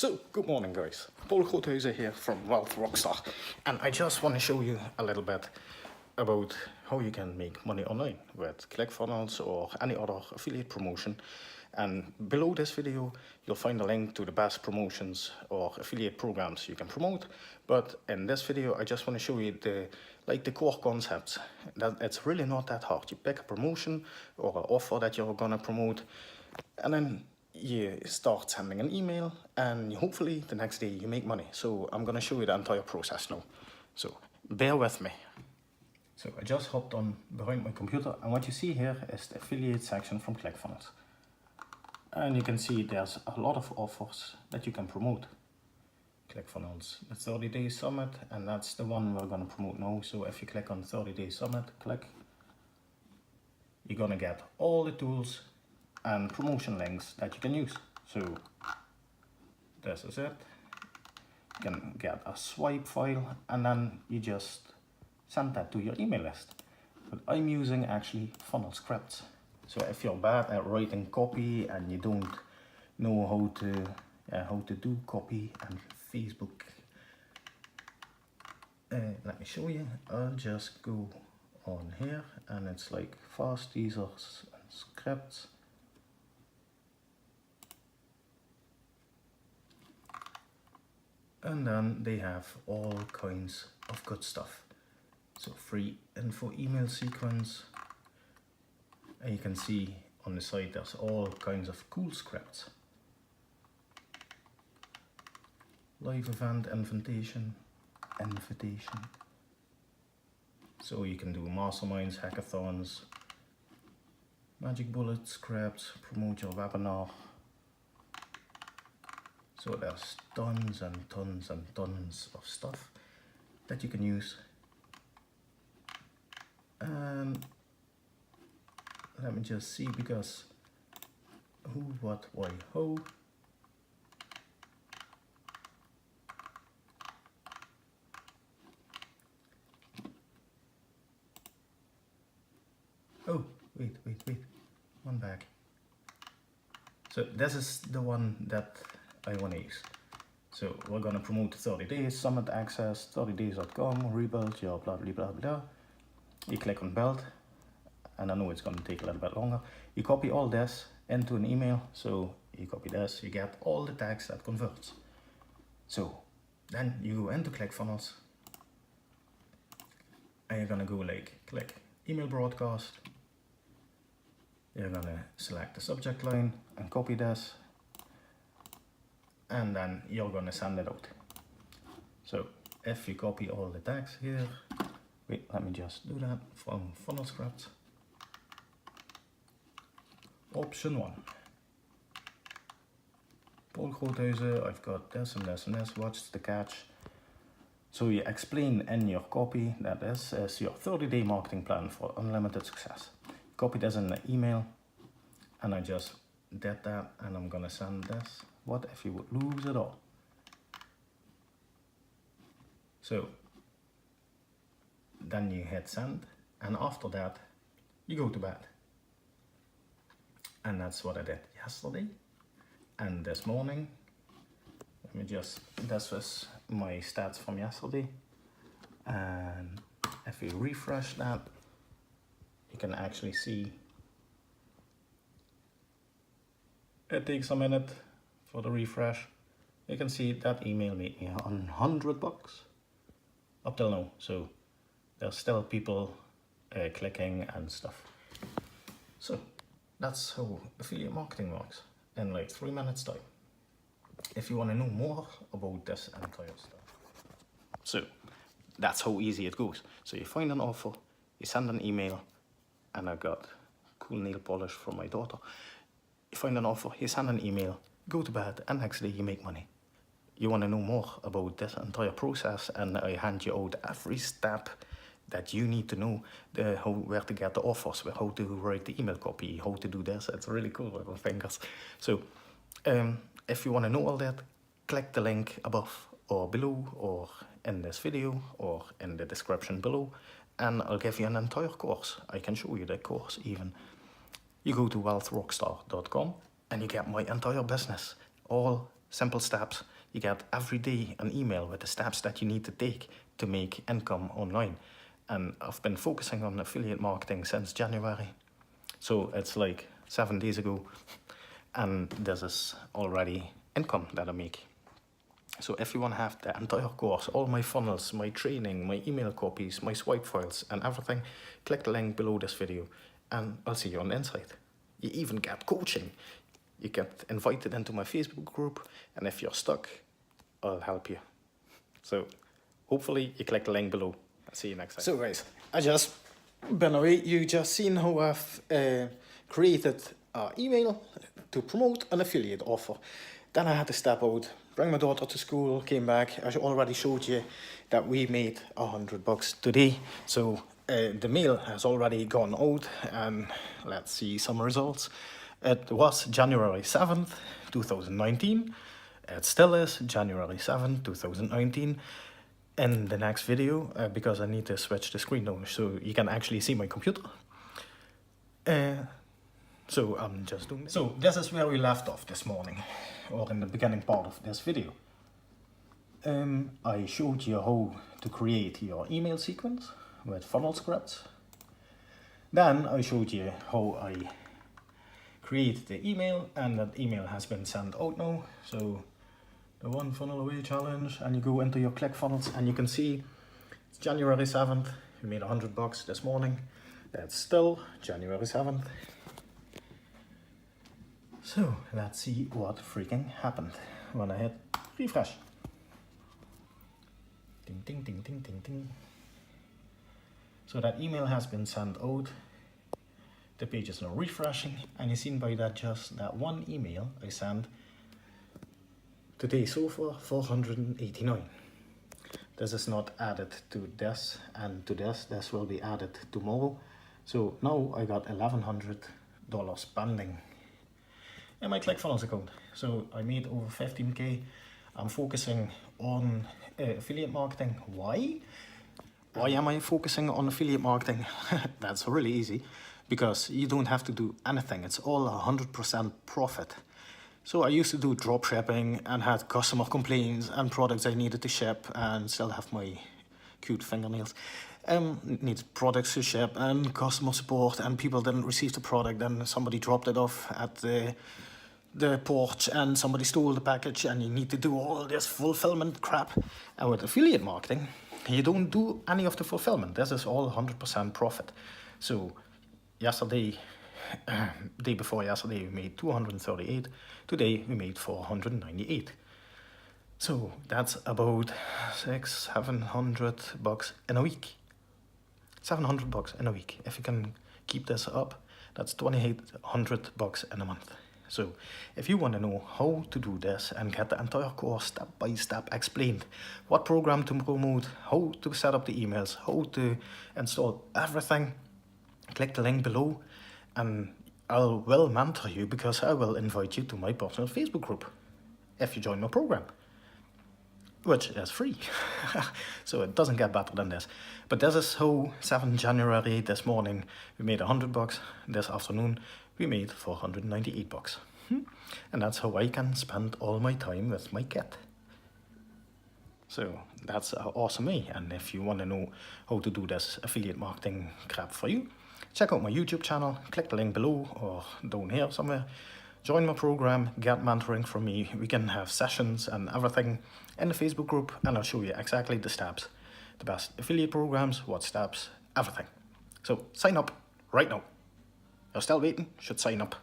So, good morning guys, Paul Groothuizen here from Wealth Rockstar, and I just want to show you a little bit about how you can make money online with ClickFunnels or any other affiliate promotion. And below this video you'll find a link to the best promotions or affiliate programs you can promote. But in this video I just want to show you the core concepts. That it's really not that hard. You pick a promotion or an offer that you're gonna promote, and then you start sending an email, and hopefully the next day you make money. So I'm gonna show you the entire process now. So bear with me. So I just hopped on behind my computer, and what you see here is the affiliate section from ClickFunnels. And you can see there's a lot of offers that you can promote. ClickFunnels, the 30-day summit, and that's the one we're gonna promote now. So if you click on 30-day summit, you're gonna get all the tools and promotion links that you can use. So this is it. You can get a swipe file, and then you just send that to your email list. But I'm using actually funnel scripts. So if you're bad at writing copy and you don't know how to do copy and Facebook, let me show you. I'll just go on here, and it's like fast teasers and scripts. And then they have all kinds of good stuff. So free info email sequence. And you can see on the side there's all kinds of cool scripts. Live event invitation. So you can do masterminds, hackathons, magic bullet scripts, promote your webinar. So there's tons and tons and tons of stuff that you can use. And let me just see, because who, what, why, how. Oh, wait, one back. So this is the one that I want to use. So we're gonna promote 30 days, summit access, 30days.com, rebuild your blah blah blah blah. You click on build, and I know it's gonna take a little bit longer. You copy all this into an email. So you copy this, you get all the text that converts. So then you go into ClickFunnels, and you're gonna go click email broadcast. You're gonna select the subject line and copy this, and then you're gonna send it out. So if you copy all the text here, wait, let me just do that from funnel scripts. Option 1. Paul Groothuizen, I've got this and this and this, what's the catch? So you explain in your copy that this is your 30-day marketing plan for unlimited success. Copy this in the email, and I just did that, and I'm gonna send this. What if you would lose it all? So then you hit send, and after that you go to bed. And that's what I did yesterday and this morning. Let me just, this was my stats from yesterday, and if you refresh that, you can actually see it takes a minute for the refresh. You can see that email made me $100 up till now. So there's still people clicking and stuff. So that's how affiliate marketing works in like 3 minutes time. If you want to know more about this entire stuff. So that's how easy it goes. So you find an offer, you send an email, and I got cool nail polish from my daughter. You find an offer, you send an email, go to bed, and next day you make money. You want to know more about this entire process, and I hand you out every step that you need to know, where to get the offers, how to write the email copy, how to do this. It's really cool with my fingers. So if you want to know all that, click the link above or below, or in this video, or in the description below, and I'll give you an entire course. I can show you the course even. You go to wealthrockstar.com and you get my entire business, all simple steps. You get every day an email with the steps that you need to take to make income online. And I've been focusing on affiliate marketing since January. So it's like 7 days ago, and this is already income that I make. So if you want to have the entire course, all my funnels, my training, my email copies, my swipe files and everything, click the link below this video and I'll see you on the inside. You even get coaching. You get invited into my Facebook group, and if you're stuck, I'll help you. So hopefully you click the link below. I'll see you next time. So guys, I just been away. You just seen how I've created an email to promote an affiliate offer. Then I had to step out, bring my daughter to school, came back. I already showed you that we made $100 today. So the mail has already gone out, and let's see some results. It was January 7th, 2019. It still is January 7th, 2019. In the next video, because I need to switch the screen now so you can actually see my computer. So I'm just doing this. So this is where we left off this morning, or in the beginning part of this video. I showed you how to create your email sequence with funnel scripts. Then I showed you how I create the email, and that email has been sent out now. So the one funnel away challenge, and you go into your ClickFunnels and you can see it's January 7th. We made $100 this morning. That's still January 7th. So let's see what freaking happened when I hit refresh. Ding, ding, ding, ding, ding, ding. So that email has been sent out. The page is now refreshing, and you seen by that just that one email I sent today so far, 489. This is not added to this and to this. This will be added tomorrow. So now I got $1,100 pending in my ClickFunnels account. So I made over 15K. I'm focusing on affiliate marketing. Why? Why am I focusing on affiliate marketing? That's really easy, because you don't have to do anything. It's all 100% profit. So I used to do drop shipping and had customer complaints and products I needed to ship, and still have my cute fingernails. Need products to ship and customer support, and people didn't receive the product, and somebody dropped it off at the porch and somebody stole the package, and you need to do all this fulfillment crap. And with affiliate marketing, you don't do any of the fulfillment. This is all 100% profit. So yesterday, day before yesterday, we made 238. Today we made 498. So that's about $700 in a week. $700 in a week. If you can keep this up, that's $2,800 in a month. So if you want to know how to do this and get the entire course step by step explained, what program to promote, how to set up the emails, how to install everything, click the link below, and I will mentor you, because I will invite you to my personal Facebook group if you join my program, which is free. So it doesn't get better than this. But this is how 7th January this morning we made $100. This afternoon we made $498. And that's how I can spend all my time with my cat. So that's awesome me. And if you want to know how to do this affiliate marketing crap for you, check out my YouTube channel, click the link below or down here somewhere. Join my program, get mentoring from me. We can have sessions and everything in the Facebook group, and I'll show you exactly the steps, the best affiliate programs, what steps, everything. So sign up right now. You're still waiting, should sign up.